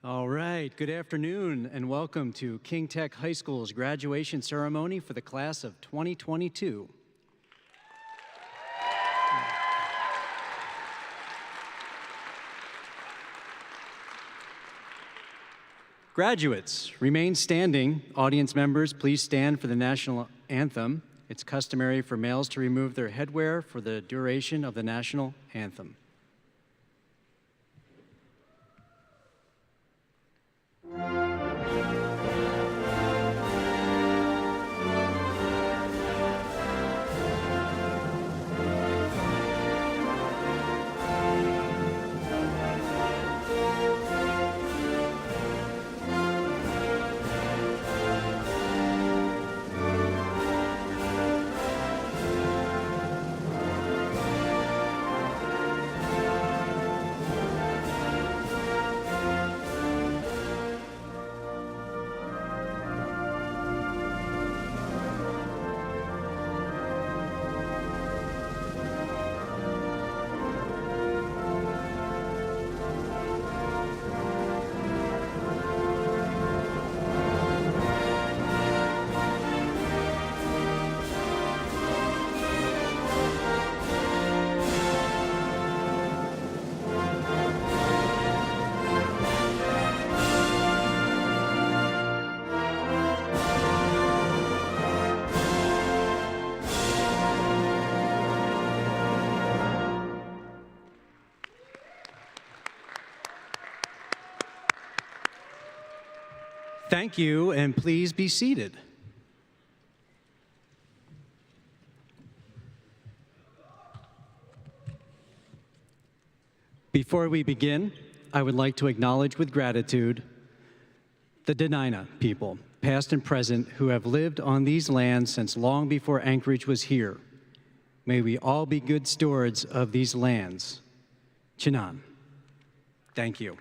All right, good afternoon and welcome to King Tech High School's graduation ceremony for the class of 2022. Graduates, remain standing. Audience members, please stand for the national anthem. It's customary for males to remove their headwear for the duration of the national anthem. Thank you, and please be seated. Before we begin, I would like to acknowledge with gratitude the Dena'ina people, past and present, who have lived on these lands since long before Anchorage was here. May we all be good stewards of these lands. Chinan. Thank you.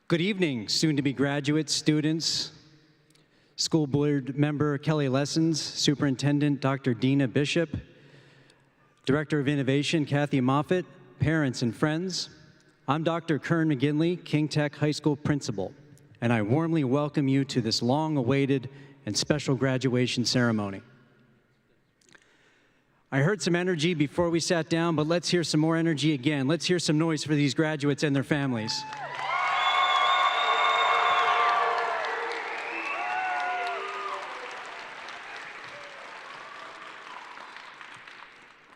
Good evening, soon-to-be graduates, students, school board member Kelly Lessons, Superintendent Dr. Dina Bishop, Director of Innovation Kathy Moffitt, parents and friends. I'm Dr. Kern McGinley, King Tech High School Principal, and I warmly welcome you to this long-awaited and special graduation ceremony. I heard some energy before we sat down, but let's hear some more energy again. Let's hear some noise for these graduates and their families.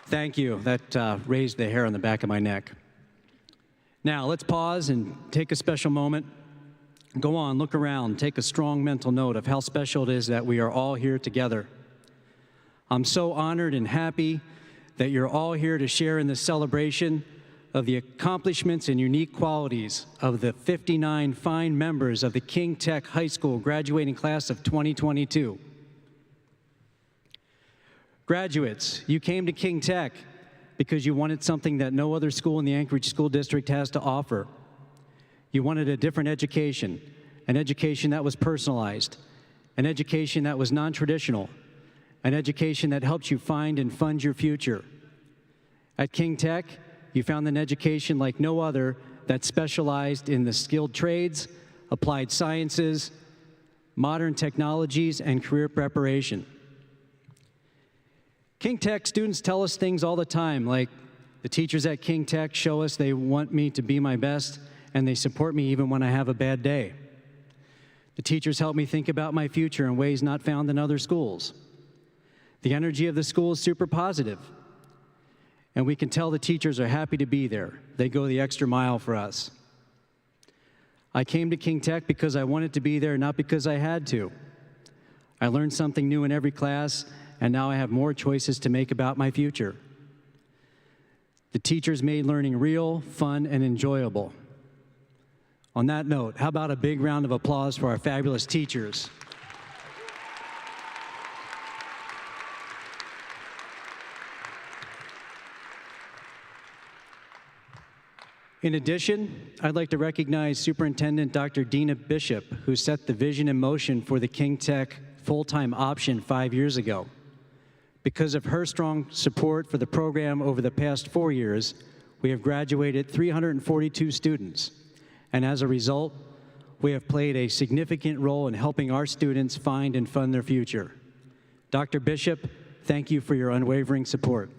Thank you. That raised the hair on the back of my neck. Now, let's pause and take a special moment. Go on, look around, take a strong mental note of how special it is that we are all here together. I'm so honored and happy that you're all here to share in this celebration of the accomplishments and unique qualities of the 59 fine members of the King Tech High School graduating class of 2022. Graduates, you came to King Tech because you wanted something that no other school in the Anchorage School District has to offer. You wanted a different education, an education that was personalized, an education that was non-traditional, an education that helps you find and fund your future. At King Tech, you found an education like no other that specialized in the skilled trades, applied sciences, modern technologies, and career preparation. King Tech students tell us things all the time, like the teachers at King Tech show us they want me to be my best, and they support me even when I have a bad day. The teachers help me think about my future in ways not found in other schools. The energy of the school is super positive, and we can tell the teachers are happy to be there. They go the extra mile for us. I came to King Tech because I wanted to be there, not because I had to. I learned something new in every class, and now I have more choices to make about my future. The teachers made learning real, fun, and enjoyable. On that note, how about a big round of applause for our fabulous teachers? In addition, I'd like to recognize Superintendent Dr. Dina Bishop, who set the vision in motion for the King Tech full-time option 5 years ago. Because of her strong support for the program over the past 4 years, we have graduated 342 students, and as a result, we have played a significant role in helping our students find and fund their future. Dr. Bishop, thank you for your unwavering support.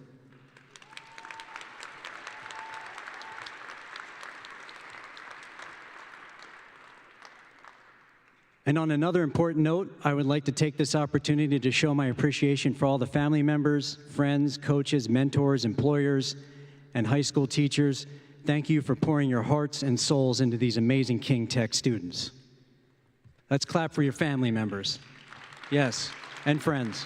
And on another important note, I would like to take this opportunity to show my appreciation for all the family members, friends, coaches, mentors, employers, and high school teachers. Thank you for pouring your hearts and souls into these amazing King Tech students. Let's clap for your family members. Yes, and friends.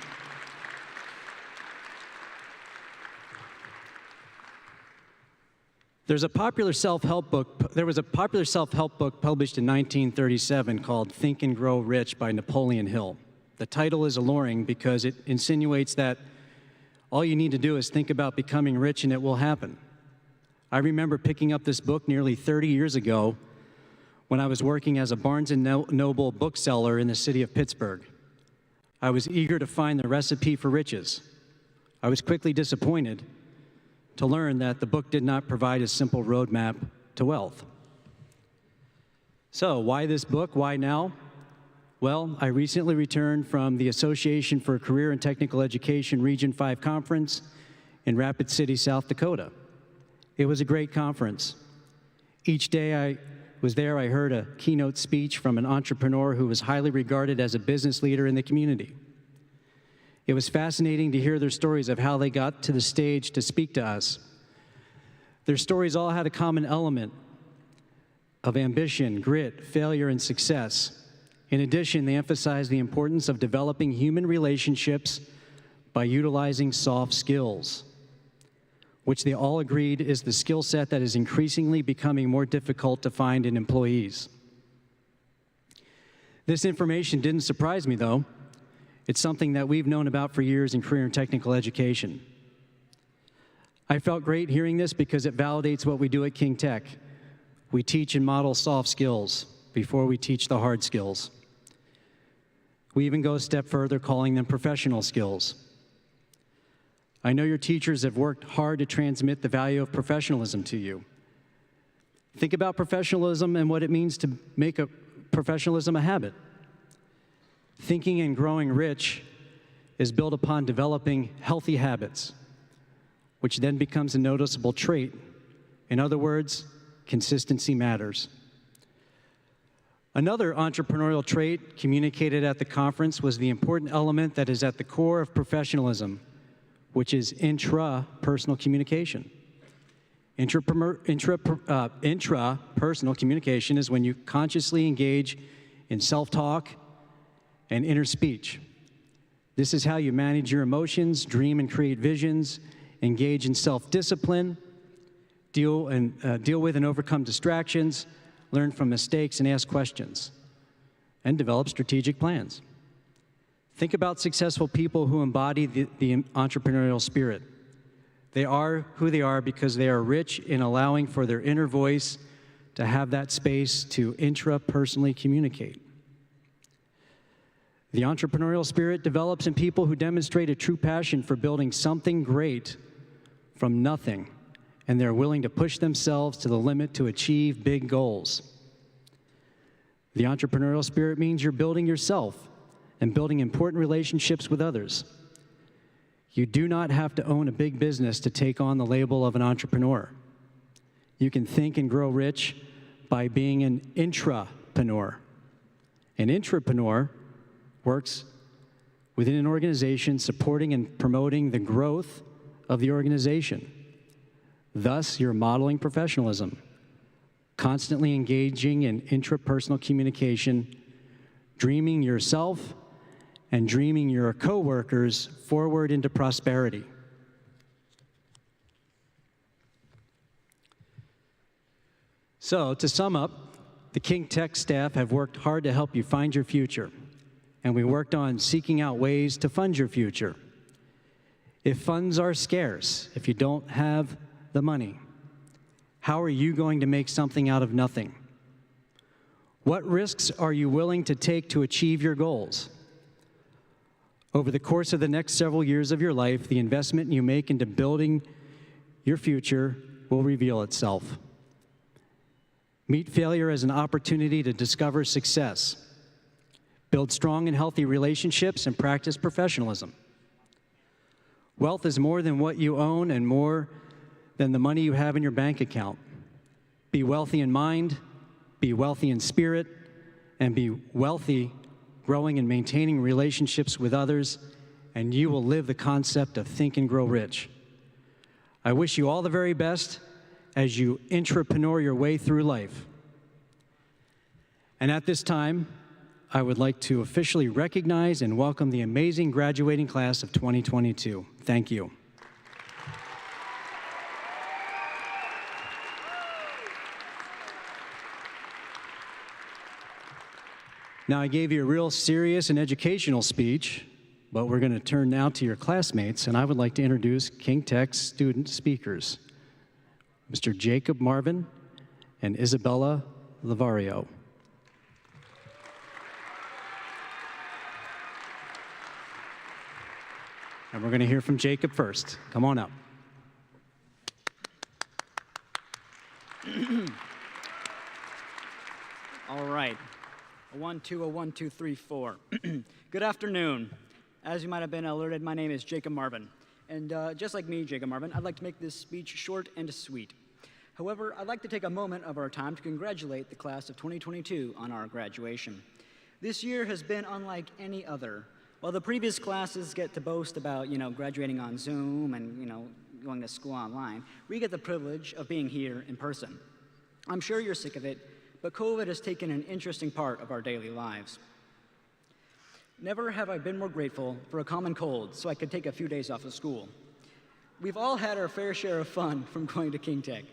There was a popular self-help book published in 1937 called Think and Grow Rich by Napoleon Hill. The title is alluring because it insinuates that all you need to do is think about becoming rich and it will happen. I remember picking up this book nearly 30 years ago when I was working as a Barnes & Noble bookseller in the city of Pittsburgh. I was eager to find the recipe for riches. I was quickly disappointed to learn that the book did not provide a simple roadmap to wealth. So, why this book? Why now? Well, I recently returned from the Association for Career and Technical Education Region 5 Conference in Rapid City, South Dakota. It was a great conference. Each day I was there, I heard a keynote speech from an entrepreneur who was highly regarded as a business leader in the community. It was fascinating to hear their stories of how they got to the stage to speak to us. Their stories all had a common element of ambition, grit, failure, and success. In addition, they emphasized the importance of developing human relationships by utilizing soft skills, which they all agreed is the skill set that is increasingly becoming more difficult to find in employees. This information didn't surprise me, though. It's something that we've known about for years in career and technical education. I felt great hearing this because it validates what we do at King Tech. We teach and model soft skills before we teach the hard skills. We even go a step further, calling them professional skills. I know your teachers have worked hard to transmit the value of professionalism to you. Think about professionalism and what it means to make professionalism a habit. Thinking and growing rich is built upon developing healthy habits, which then becomes a noticeable trait. In other words, consistency matters. Another entrepreneurial trait communicated at the conference was the important element that is at the core of professionalism, which is intrapersonal communication. Intrapersonal communication is when you consciously engage in self-talk and inner speech. This is how you manage your emotions, dream and create visions, engage in self-discipline, deal with and overcome distractions, learn from mistakes and ask questions, and develop strategic plans. Think about successful people who embody the entrepreneurial spirit. They are who they are because they are rich in allowing for their inner voice to have that space to intrapersonally communicate. The entrepreneurial spirit develops in people who demonstrate a true passion for building something great from nothing, and they're willing to push themselves to the limit to achieve big goals. The entrepreneurial spirit means you're building yourself and building important relationships with others. You do not have to own a big business to take on the label of an entrepreneur. You can think and grow rich by being an intrapreneur. An intrapreneur works within an organization supporting and promoting the growth of the organization. Thus, you're modeling professionalism, constantly engaging in intrapersonal communication, dreaming yourself and dreaming your coworkers forward into prosperity. So, to sum up, the King Tech staff have worked hard to help you find your future, and we worked on seeking out ways to fund your future. If funds are scarce, if you don't have the money, how are you going to make something out of nothing? What risks are you willing to take to achieve your goals? Over the course of the next several years of your life, the investment you make into building your future will reveal itself. Meet failure as an opportunity to discover success. Build strong and healthy relationships and practice professionalism. Wealth is more than what you own and more than the money you have in your bank account. Be wealthy in mind, be wealthy in spirit, and be wealthy growing and maintaining relationships with others, and you will live the concept of think and grow rich. I wish you all the very best as you intrapreneur your way through life. And at this time, I would like to officially recognize and welcome the amazing graduating class of 2022. Thank you. Now, I gave you a real serious and educational speech, but we're going to turn now to your classmates, and I would like to introduce King Tech's student speakers, Mr. Jacob Marvin and Isabella Lavario. And we're going to hear from Jacob first. Come on up. All right. A 1, 2, a 1, 2, 3, 4. Good afternoon. As you might have been alerted, my name is Jacob Marvin. And just like me, Jacob Marvin, I'd like to make this speech short and sweet. However, I'd like to take a moment of our time to congratulate the class of 2022 on our graduation. This year has been unlike any other. While the previous classes get to boast about, graduating on Zoom and, going to school online, we get the privilege of being here in person. I'm sure you're sick of it, but COVID has taken an interesting part of our daily lives. Never have I been more grateful for a common cold so I could take a few days off of school. We've all had our fair share of fun from going to King Tech,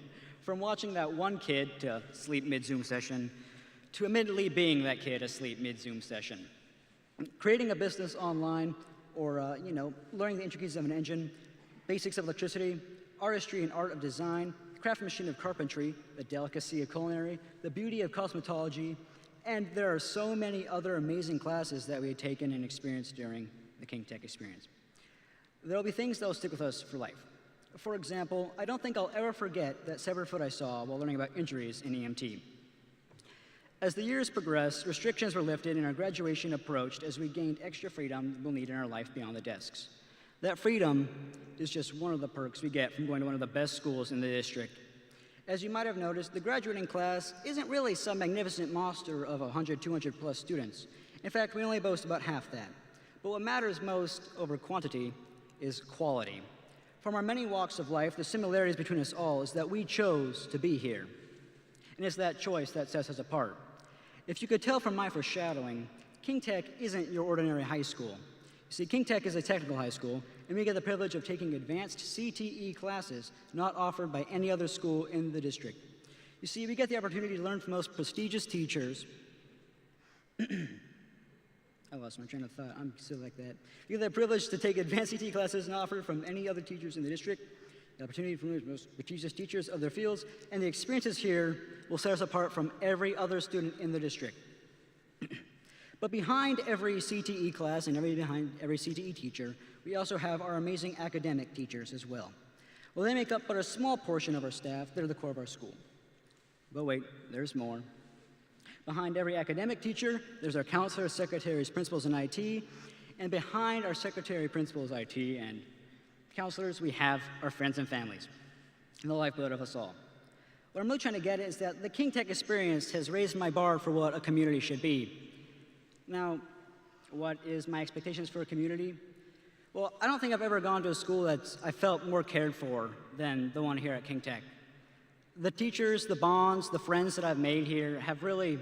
from watching that one kid to sleep mid-Zoom session, to admittedly being that kid asleep mid-Zoom session. Creating a business online, or learning the intricacies of an engine, basics of electricity, artistry and art of design, craftsmanship of carpentry, the delicacy of culinary, the beauty of cosmetology, and there are so many other amazing classes that we had taken and experienced during the King Tech experience. There will be things that will stick with us for life. For example, I don't think I'll ever forget that severed foot I saw while learning about injuries in EMT. As the years progressed, restrictions were lifted and our graduation approached as we gained extra freedom we'll need in our life beyond the desks. That freedom is just one of the perks we get from going to one of the best schools in the district. As you might have noticed, the graduating class isn't really some magnificent monster of 100, 200 plus students. In fact, we only boast about half that. But what matters most over quantity is quality. From our many walks of life, the similarities between us all is that we chose to be here. And it's that choice that sets us apart. If you could tell from my foreshadowing, King Tech isn't your ordinary high school. You see, King Tech is a technical high school, and we get the privilege of taking advanced CTE classes not offered by any other school in the district. You see, we get the opportunity to learn from the most prestigious teachers. I lost my train of thought. I'm still like that. We get the privilege to take advanced CTE classes not offered from any other teachers in the district, the opportunity from the most prestigious teachers of their fields, and the experiences here will set us apart from every other student in the district. But behind every CTE class and behind every CTE teacher, we also have our amazing academic teachers as well. Well, they make up but a small portion of our staff. They're the core of our school. But wait, there's more. Behind every academic teacher, there's our counselors, secretaries, principals, and IT. And behind our secretary, principals, IT, and counselors, we have our friends and families, and the lifeblood of us all. What I'm really trying to get at is that the King Tech experience has raised my bar for what a community should be. Now, what is my expectations for a community? Well, I don't think I've ever gone to a school that I felt more cared for than the one here at King Tech. The teachers, the bonds, the friends that I've made here they've really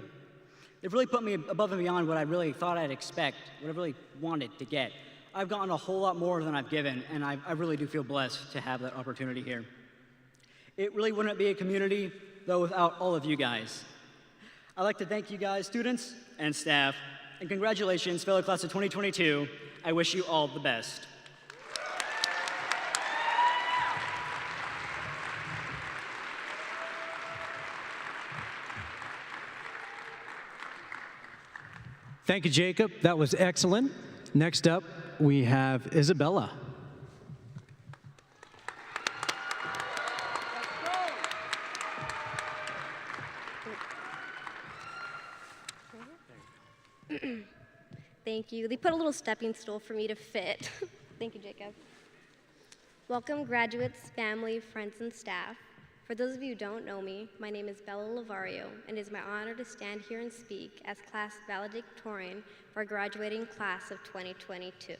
put me above and beyond what I really thought I'd expect, what I really wanted to get. I've gotten a whole lot more than I've given, and I really do feel blessed to have that opportunity here. It really wouldn't be a community, though, without all of you guys. I'd like to thank you guys, students and staff, and congratulations, fellow class of 2022. I wish you all the best. Thank you, Jacob. That was excellent. Next up, we have Isabella. Thank you. They put a little stepping stool for me to fit. Thank you, Jacob. Welcome, graduates, family, friends, and staff. For those of you who don't know me, my name is Bella Lavario, and it is my honor to stand here and speak as class valedictorian for our graduating class of 2022.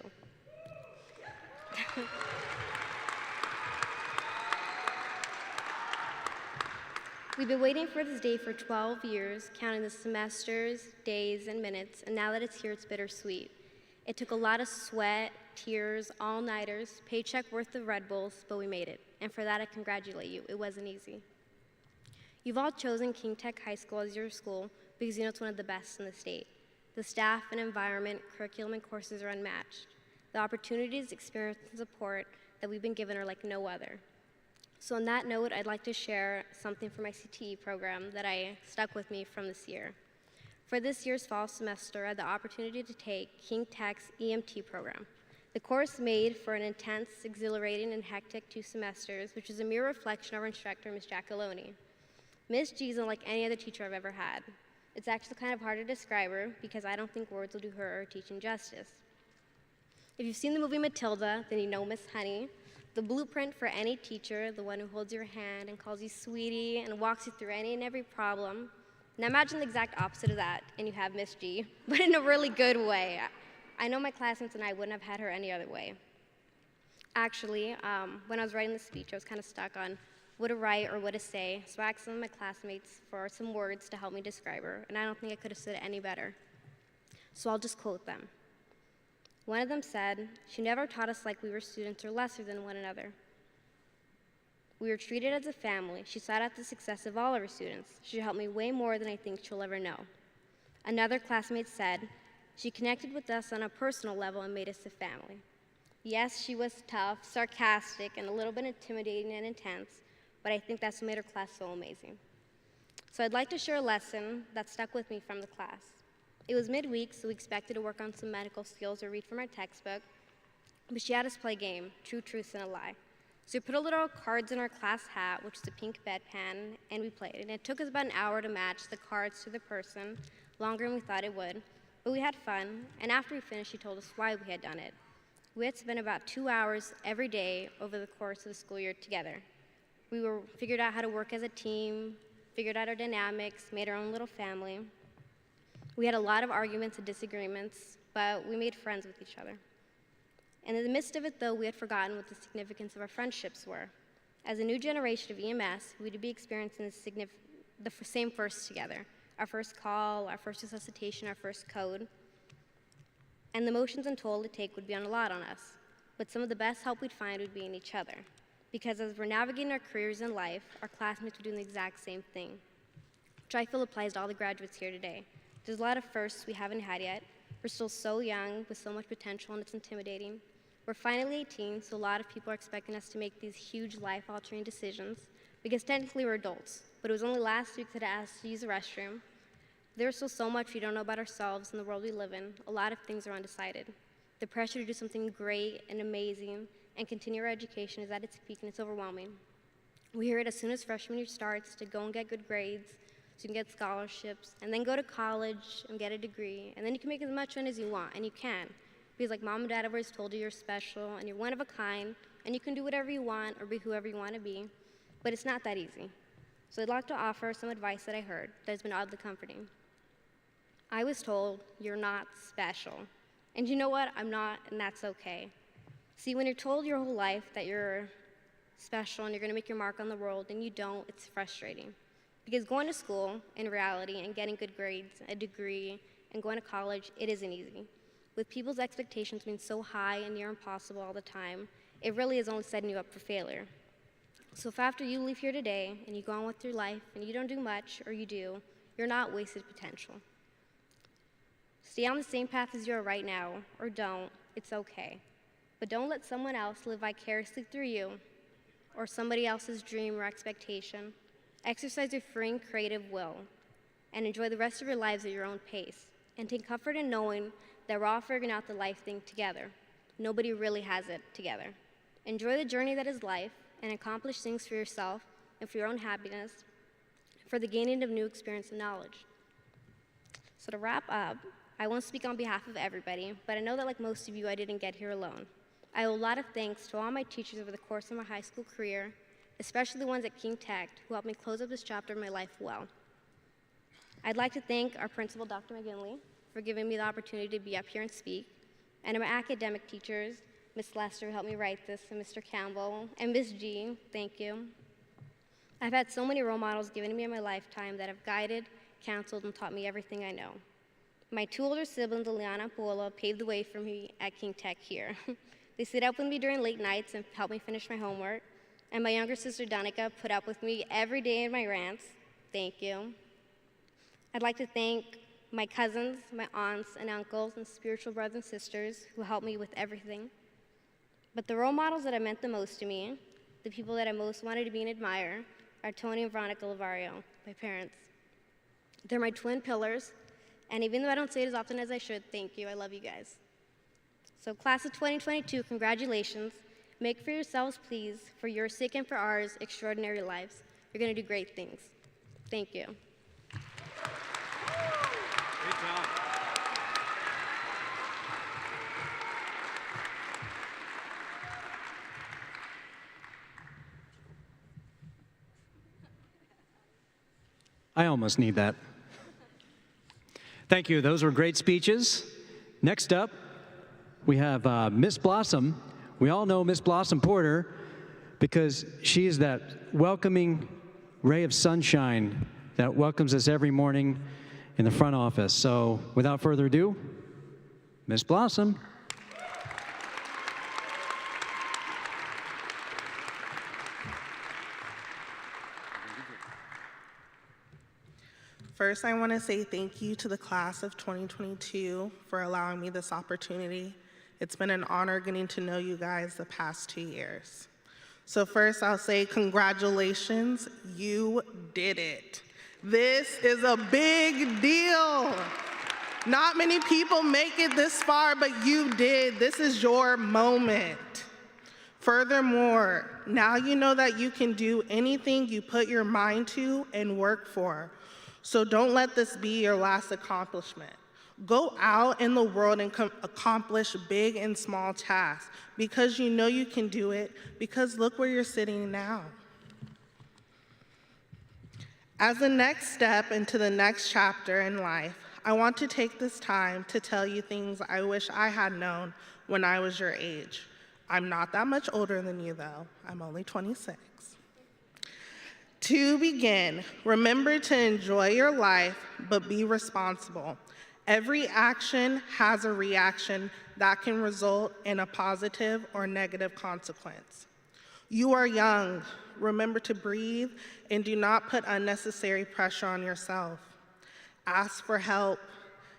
We've been waiting for this day for 12 years, counting the semesters, days, and minutes, and now that it's here, it's bittersweet. It took a lot of sweat, tears, all-nighters, paycheck worth of Red Bulls, but we made it. And for that, I congratulate you. It wasn't easy. You've all chosen King Tech High School as your school because you know it's one of the best in the state. The staff and environment, curriculum, and courses are unmatched. The opportunities, experience, and support that we've been given are like no other. So on that note, I'd like to share something from my CTE program that I stuck with me from this year. For this year's fall semester, I had the opportunity to take King Tech's EMT program. The course made for an intense, exhilarating, and hectic 2 semesters, which is a mere reflection of our instructor, Ms. Jackaloni. Ms. G isn't like any other teacher I've ever had. It's actually kind of hard to describe her because I don't think words will do her teaching justice. If you've seen the movie Matilda, then you know Miss Honey, the blueprint for any teacher, the one who holds your hand and calls you sweetie and walks you through any and every problem. Now imagine the exact opposite of that, and you have Miss G, but in a really good way. I know my classmates and I wouldn't have had her any other way. Actually, when I was writing the speech, I was kind of stuck on what to write or what to say, so I asked some of my classmates for some words to help me describe her, and I don't think I could have said it any better. So I'll just quote them. One of them said, "She never taught us like we were students or lesser than one another. We were treated as a family. She sought out the success of all of her students. She helped me way more than I think she'll ever know." Another classmate said, "She connected with us on a personal level and made us a family." Yes, she was tough, sarcastic, and a little bit intimidating and intense, but I think that's what made her class so amazing. So I'd like to share a lesson that stuck with me from the class. It was midweek, so we expected to work on some medical skills or read from our textbook, but she had us play a game, True Truths and a Lie. So we put a little cards in our class hat, which is a pink bedpan, and we played. And it took us about an hour to match the cards to the person, longer than we thought it would. But we had fun, and after we finished, she told us why we had done it. We had spent about 2 hours every day over the course of the school year together. We figured out how to work as a team, figured out our dynamics, made our own little family. We had a lot of arguments and disagreements, but we made friends with each other. And in the midst of it, though, we had forgotten what the significance of our friendships were. As a new generation of EMS, we'd be experiencing the same firsts together. Our first call, our first resuscitation, our first code. And the motions and toll it take would be on a lot on us. But some of the best help we'd find would be in each other. Because as we're navigating our careers in life, our classmates were doing the exact same thing, which I feel applies to all the graduates here today. There's a lot of firsts we haven't had yet. We're still so young with so much potential, and it's intimidating. We're finally 18, so a lot of people are expecting us to make these huge life-altering decisions because technically we're adults, but it was only last week that I asked to use the restroom. There's still so much we don't know about ourselves and the world we live in. A lot of things are undecided. The pressure to do something great and amazing and continue our education is at its peak, and it's overwhelming. We hear it as soon as freshman year starts to go and get good grades, so you can get scholarships, and then go to college and get a degree, and then you can make as much money as you want, and you can. Because like mom and dad have always told you, you're special, and you're one of a kind, and you can do whatever you want or be whoever you want to be, but it's not that easy. So I'd like to offer some advice that I heard that has been oddly comforting. I was told, you're not special. And you know what? I'm not, and that's okay. See, when you're told your whole life that you're special and you're gonna make your mark on the world and you don't, it's frustrating. Because going to school, in reality, and getting good grades, a degree, and going to college, it isn't easy. With people's expectations being so high and near impossible all the time, it really is only setting you up for failure. So if after you leave here today and you go on with your life and you don't do much, or you do, you're not wasted potential. Stay on the same path as you are right now, or don't, it's okay. But don't let someone else live vicariously through you, or somebody else's dream or expectation. Exercise your free and creative will, and enjoy the rest of your lives at your own pace. And take comfort in knowing that we're all figuring out the life thing together. nobody really has it together. Enjoy the journey that is life and accomplish things for yourself and for your own happiness, for the gaining of new experience and knowledge. So to wrap up, I won't speak on behalf of everybody, but I know that like most of you, I didn't get here alone. I owe a lot of thanks to all my teachers over the course of my high school career, especially the ones at King Tech, who helped me close up this chapter of my life well. I'd like to thank our principal, Dr. McGinley, for giving me the opportunity to be up here and speak, and my academic teachers, Ms. Lester, who helped me write this, and Mr. Campbell, and Ms. G, thank you. I've had so many role models given to me in my lifetime that have guided, counseled, and taught me everything I know. My two older siblings, Eliana and Paola, paved the way for me at King Tech here. They stayed up with me during late nights and helped me finish my homework. And my younger sister, Danica, put up with me every day in my rants. Thank you. I'd like to thank my cousins, my aunts and uncles, and spiritual brothers and sisters who helped me with everything. But the role models that have meant the most to me, the people that I most wanted to be and admire, are Tony and Veronica Lavario, my parents. They're my twin pillars, and even though I don't say it as often as I should, thank you, I love you guys. So class of 2022, congratulations. Make for yourselves, please, for your sake and for ours, extraordinary lives. You're gonna do great things. Thank you. Great job. I almost need that. Thank you. Those were great speeches. Next up, we have Miss Blossom. We all know Miss Blossom Porter because she is that welcoming ray of sunshine that welcomes us every morning in the front office. So without further ado, Miss Blossom. First, I want to say thank you to the class of 2022 for allowing me this opportunity. It's been an honor getting to know you guys the past 2 years. So first, I'll say congratulations, you did it. This is a big deal. Not many people make it this far, but you did. This is your moment. Furthermore, now you know that you can do anything you put your mind to and work for. So don't let this be your last accomplishment. Go out in the world and accomplish big and small tasks because you know you can do it, because look where you're sitting now. As the next step into the next chapter in life, I want to take this time to tell you things I wish I had known when I was your age. I'm not that much older than you though, I'm only 26. To begin, remember to enjoy your life, but be responsible. Every action has a reaction that can result in a positive or negative consequence. You are young. Remember to breathe and do not put unnecessary pressure on yourself. Ask for help.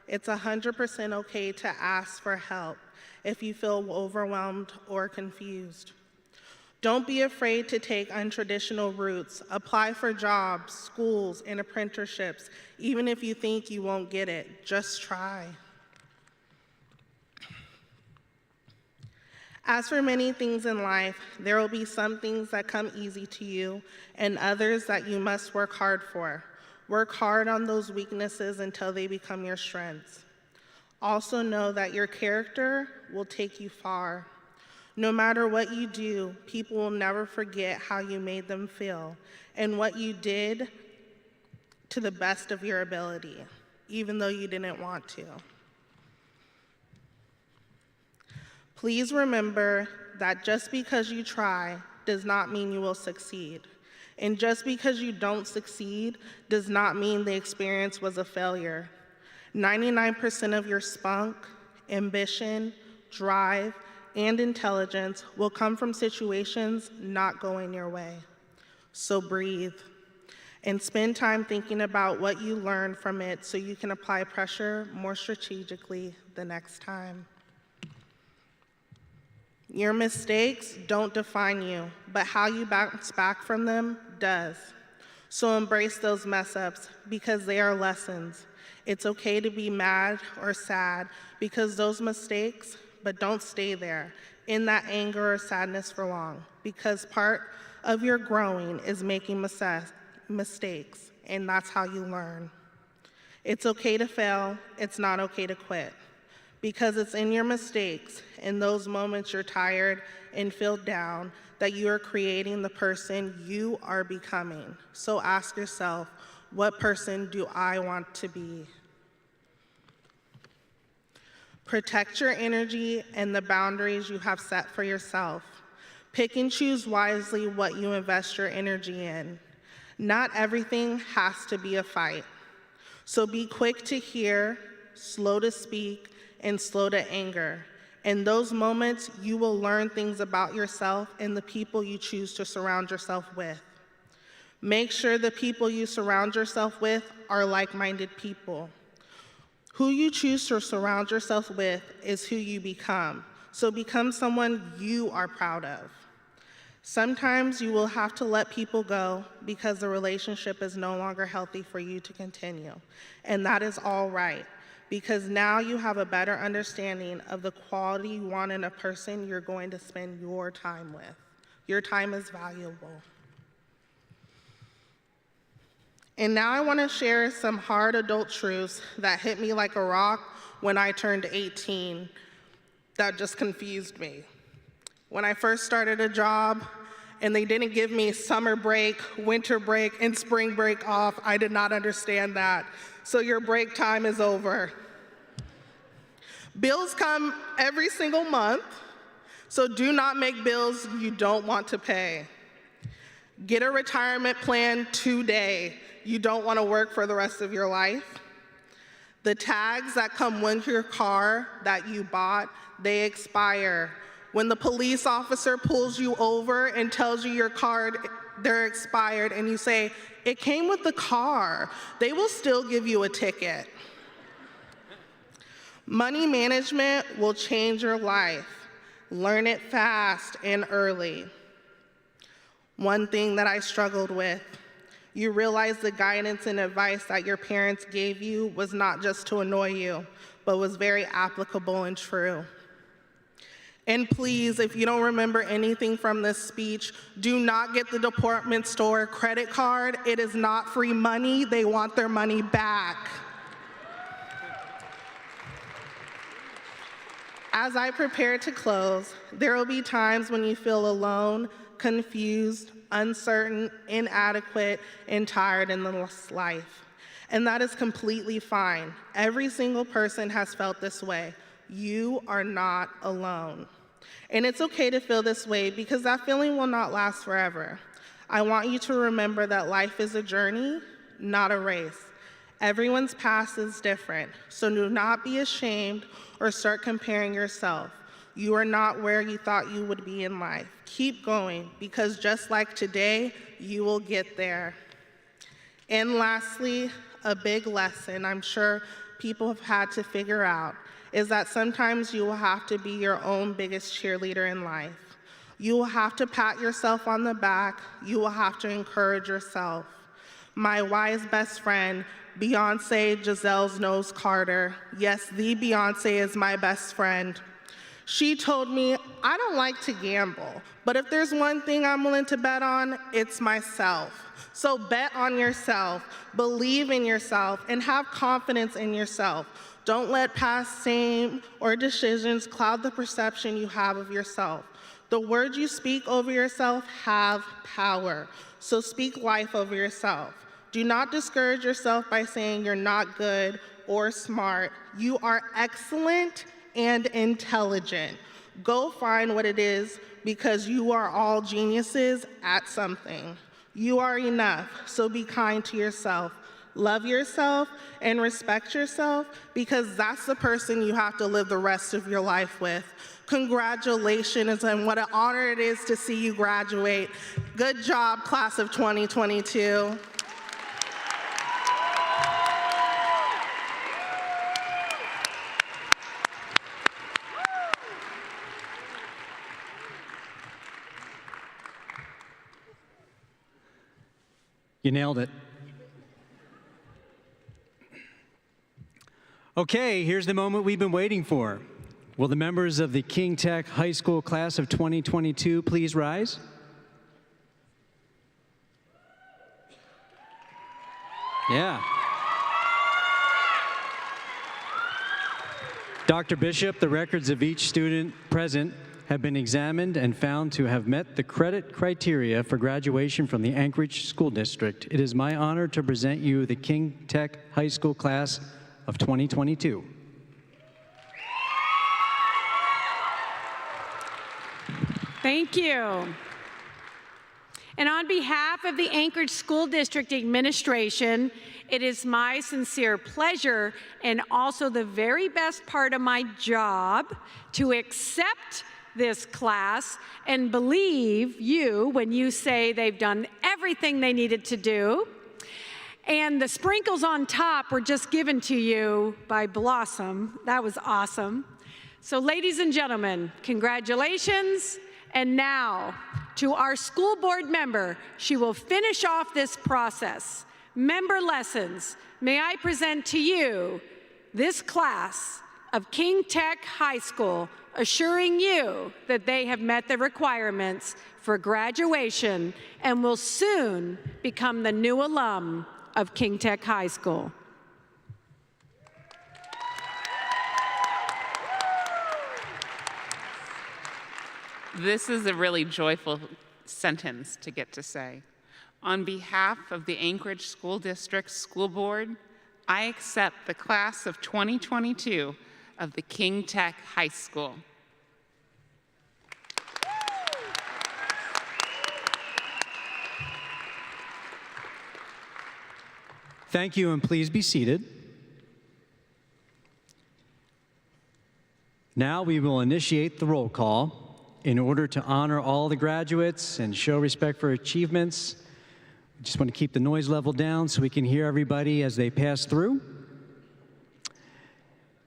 It's 100% okay to ask for help if you feel overwhelmed or confused. Don't be afraid to take untraditional routes. Apply for jobs, schools, and apprenticeships, even if you think you won't get it. Just try. As for many things in life, there will be some things that come easy to you and others that you must work hard for. Work hard on those weaknesses until they become your strengths. Also know that your character will take you far. No matter what you do, people will never forget how you made them feel and what you did to the best of your ability, even though you didn't want to. Please remember that just because you try does not mean you will succeed. And just because you don't succeed does not mean the experience was a failure. 99% of your spunk, ambition, drive, and intelligence will come from situations not going your way. So breathe and spend time thinking about what you learned from it so you can apply pressure more strategically the next time. Your mistakes don't define you, but how you bounce back from them does. So embrace those mess-ups because they are lessons. It's okay to be mad or sad because those mistakes but don't stay there in that anger or sadness for long, because part of your growing is making mistakes, and that's how you learn. It's okay to fail, it's not okay to quit, because it's in your mistakes, in those moments you're tired and feel down, that you are creating the person you are becoming. So ask yourself, what person do I want to be? Protect your energy and the boundaries you have set for yourself. Pick and choose wisely what you invest your energy in. Not everything has to be a fight. So be quick to hear, slow to speak, and slow to anger. In those moments, you will learn things about yourself and the people you choose to surround yourself with. Make sure the people you surround yourself with are like-minded people. Who you choose to surround yourself with is who you become. So become someone you are proud of. Sometimes you will have to let people go because the relationship is no longer healthy for you to continue. And that is all right, because now you have a better understanding of the quality you want in a person you're going to spend your time with. Your time is valuable. And now I want to share some hard adult truths that hit me like a rock when I turned 18 that just confused me. When I first started a job and they didn't give me summer break, winter break, and spring break off, I did not understand that. So your break time is over. Bills come every single month, so do not make bills you don't want to pay. Get a retirement plan today. You don't want to work for the rest of your life. The tags that come with your car that you bought, they expire. When the police officer pulls you over and tells you your card, they're expired, and you say, "It came with the car," they will still give you a ticket. Money management will change your life. Learn it fast and early. One thing that I struggled with, you realize the guidance and advice that your parents gave you was not just to annoy you, but was very applicable and true. And please, if you don't remember anything from this speech, do not get the department store credit card. It is not free money. They want their money back. As I prepare to close, there will be times when you feel alone, confused, uncertain, inadequate, and tired in this life. And that is completely fine. Every single person has felt this way. You are not alone. And it's okay to feel this way because that feeling will not last forever. I want you to remember that life is a journey, not a race. Everyone's past is different, so do not be ashamed or start comparing yourself. You are not where you thought you would be in life. Keep going, because just like today, you will get there. And lastly, a big lesson I'm sure people have had to figure out is that sometimes you will have to be your own biggest cheerleader in life. You will have to pat yourself on the back. You will have to encourage yourself. My wise best friend, Beyonce Giselle's Nose Carter, yes, the Beyonce is my best friend. She told me, I don't like to gamble, but if there's one thing I'm willing to bet on, it's myself. So bet on yourself, believe in yourself, and have confidence in yourself. Don't let past shame or decisions cloud the perception you have of yourself. The words you speak over yourself have power, so speak life over yourself. Do not discourage yourself by saying you're not good or smart. You are excellent and intelligent. Go find what it is, because you are all geniuses at something. You are enough, so be kind to yourself. Love yourself and respect yourself, because that's the person you have to live the rest of your life with. Congratulations, and what an honor it is to see you graduate. Good job, class of 2022. You nailed it. Okay, here's the moment we've been waiting for. Will the members of the King Tech High School class of 2022 please rise? Yeah. Dr. Bishop, the records of each student present have been examined and found to have met the credit criteria for graduation from the Anchorage School District. It is my honor to present you the King Tech High School class of 2022. Thank you. And on behalf of the Anchorage School District Administration, it is my sincere pleasure and also the very best part of my job to accept this class and believe you when you say they've done everything they needed to do. And the sprinkles on top were just given to you by Blossom. That was awesome. So ladies and gentlemen, congratulations. And now, to our school board member, she will finish off this process. Member lessons, may I present to you this class of King Tech High School, assuring you that they have met the requirements for graduation and will soon become the new alum of King Tech High School. This is a really joyful sentence to get to say. On behalf of the Anchorage School District School Board, I accept the class of 2022 of the King Tech High School. Thank you, and please be seated. Now we will initiate the roll call. In order to honor all the graduates and show respect for achievements, we just want to keep the noise level down so we can hear everybody as they pass through.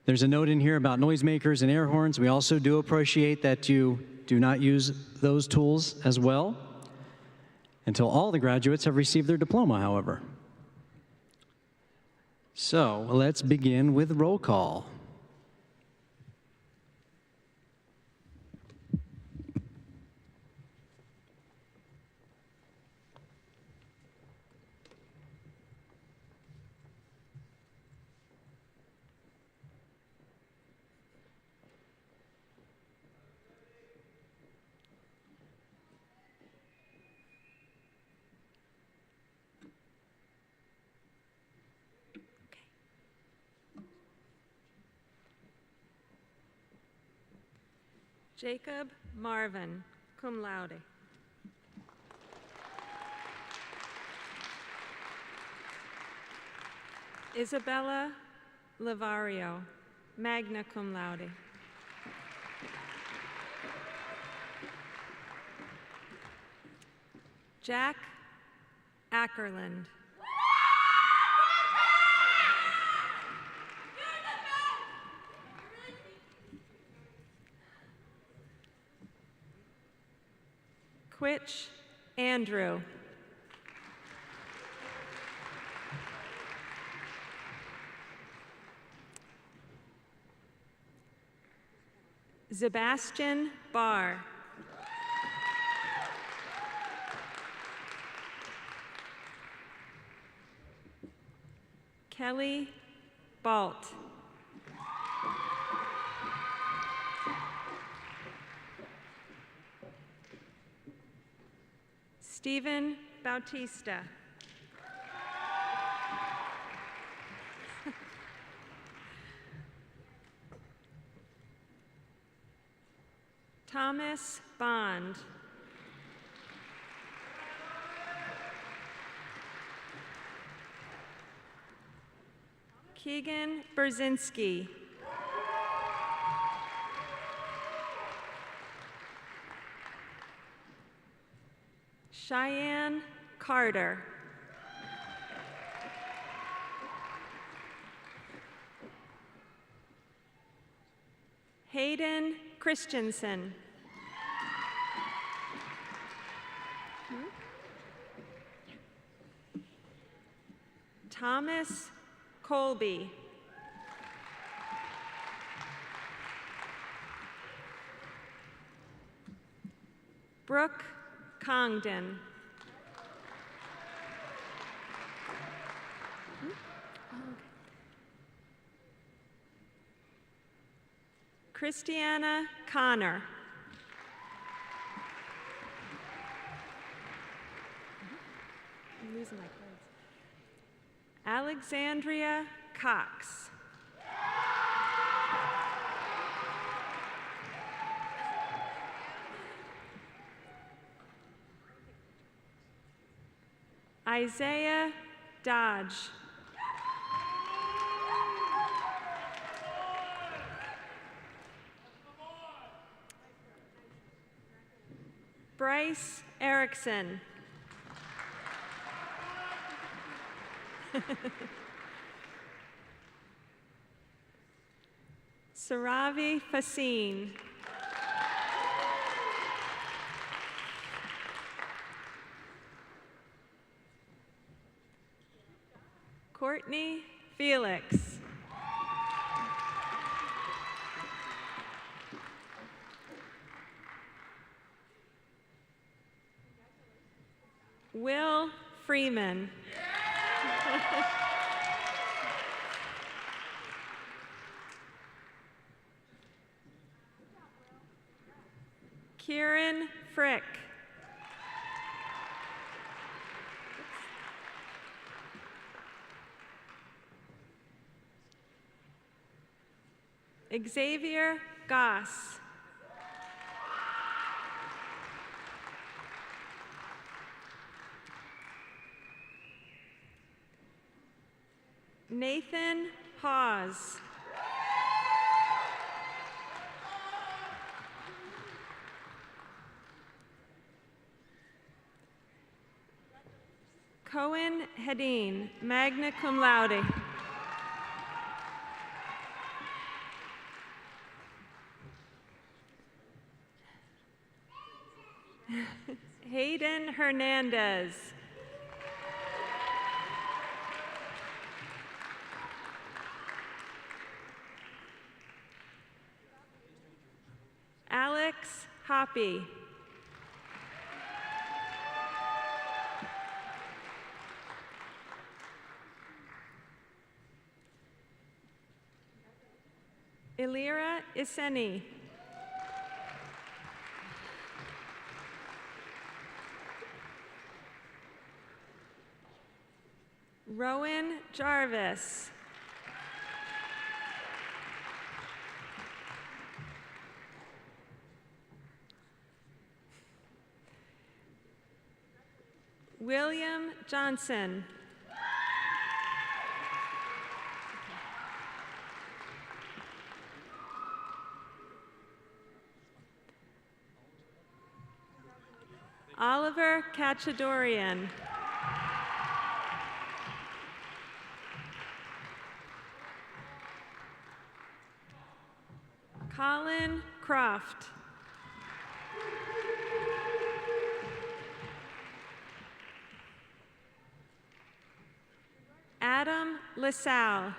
There's a note in here about noisemakers and air horns. We also do appreciate that you do not use those tools as well until all the graduates have received their diploma, however. So let's begin with roll call. Jacob Marvin, cum laude. Isabella Lavario, magna cum laude. Jack Ackerland. Quitch Andrew. Sebastian Barr. Kelly Balt. Stephen Bautista. Thomas Bond. Keegan Berzinski. Cheyenne Carter. Hayden Christensen. Thomas Colby. Brooke Congdon. Christiana Connor. I'm losing my cards. Alexandria Cox. Isaiah Dodge. Bryce Erickson. Saravi Fasin. Courtney Felix. Will Freeman. Kieran Frick. Xavier Goss. Nathan Hawes. Cohen Hedin, magna cum laude. Hayden Hernandez. Alex Hoppy. Elira Iseni. Rowan Jarvis. William Johnson. Oliver Kachadorian. Colin Croft. Adam LaSalle.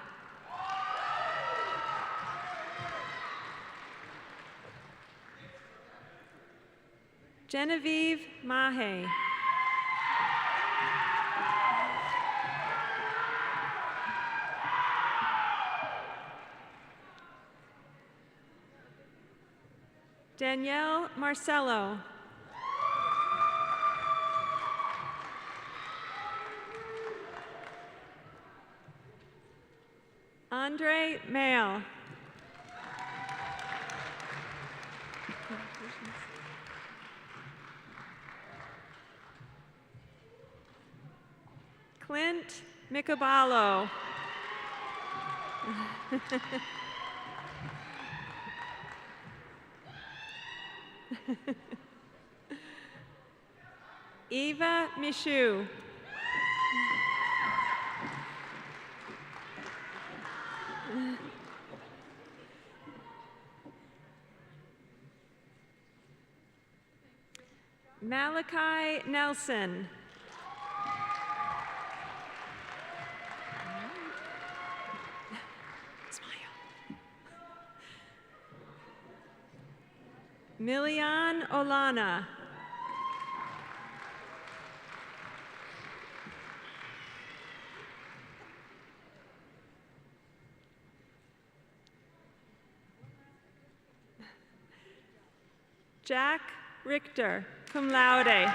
Genevieve Mahe. Danielle Marcello. Andre Mail. Clint Micabalo. Eva Michoud. Malachi Nelson. Milian Olana. Jack Richter, cum laude.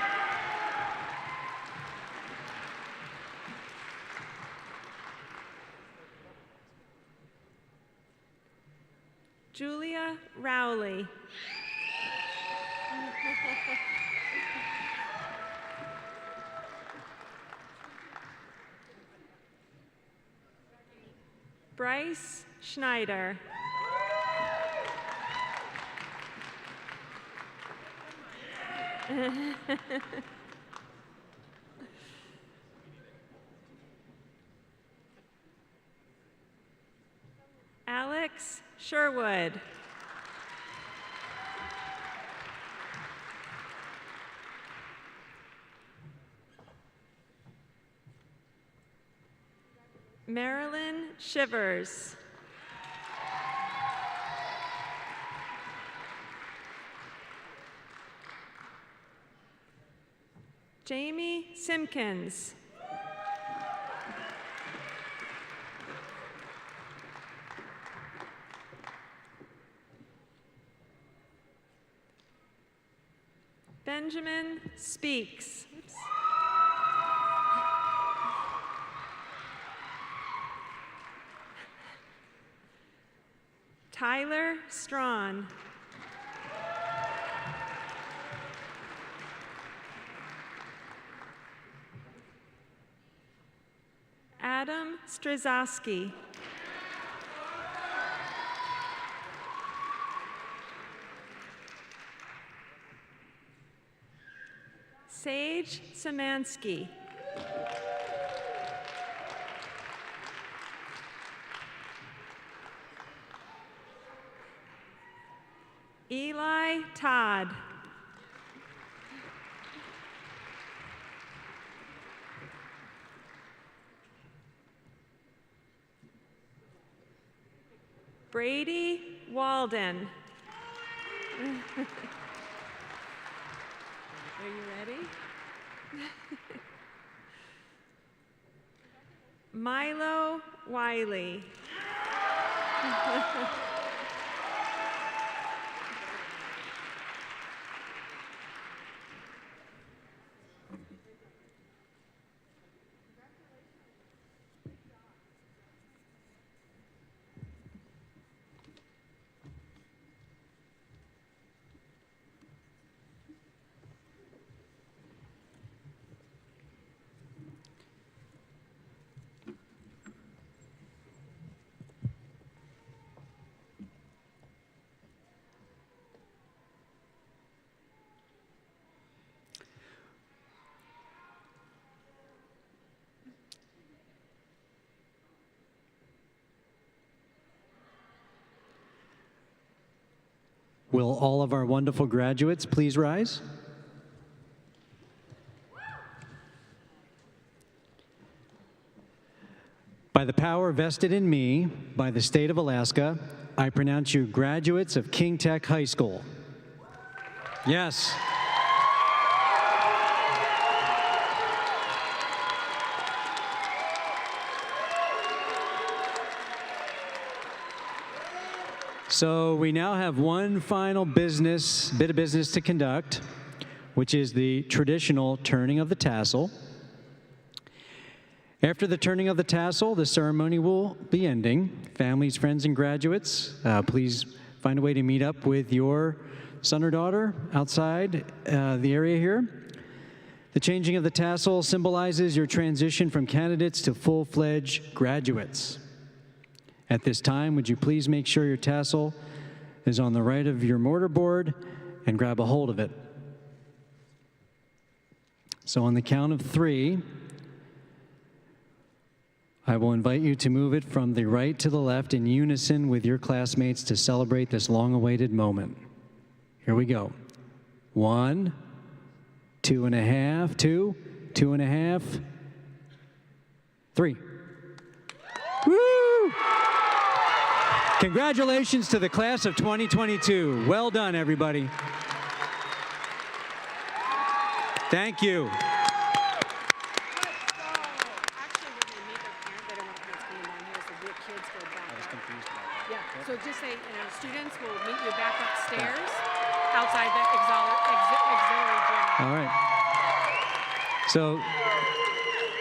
Julia Rowley. Bryce Schneider. Alex Sherwood. Marilyn Shivers. Jamie Simpkins. Benjamin Speaks. Oops. Tyler Strawn. Adam Strzezoski. Sage Samansky. Eli Todd. Brady Walden. Are you ready? Milo Wiley. Will all of our wonderful graduates please rise? By the power vested in me by the state of Alaska, I pronounce you graduates of King Tech High School. Yes. So we now have one final bit of business to conduct, which is the traditional turning of the tassel. After the turning of the tassel, the ceremony will be ending. Families, friends, and graduates, please find a way to meet up with your son or daughter outside the area here. The changing of the tassel symbolizes your transition from candidates to full-fledged graduates. At this time, would you please make sure your tassel is on the right of your mortarboard and grab a hold of it. So on the count of 3, I will invite you to move it from the right to the left in unison with your classmates to celebrate this long-awaited moment. Here we go. 1, 2.5, 2, 2.5, 3. Woo! Congratulations to the class of 2022. Well done, everybody. Thank you. So just say, students will meet you back upstairs. outside the auxiliary gym. All right. So,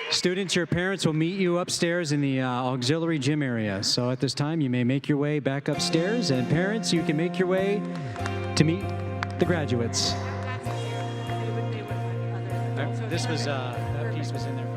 students, your parents will meet you upstairs in the auxiliary gym area. So at this time, you may make your way back upstairs, and parents, you can make your way to meet the graduates. This was, that piece was in there.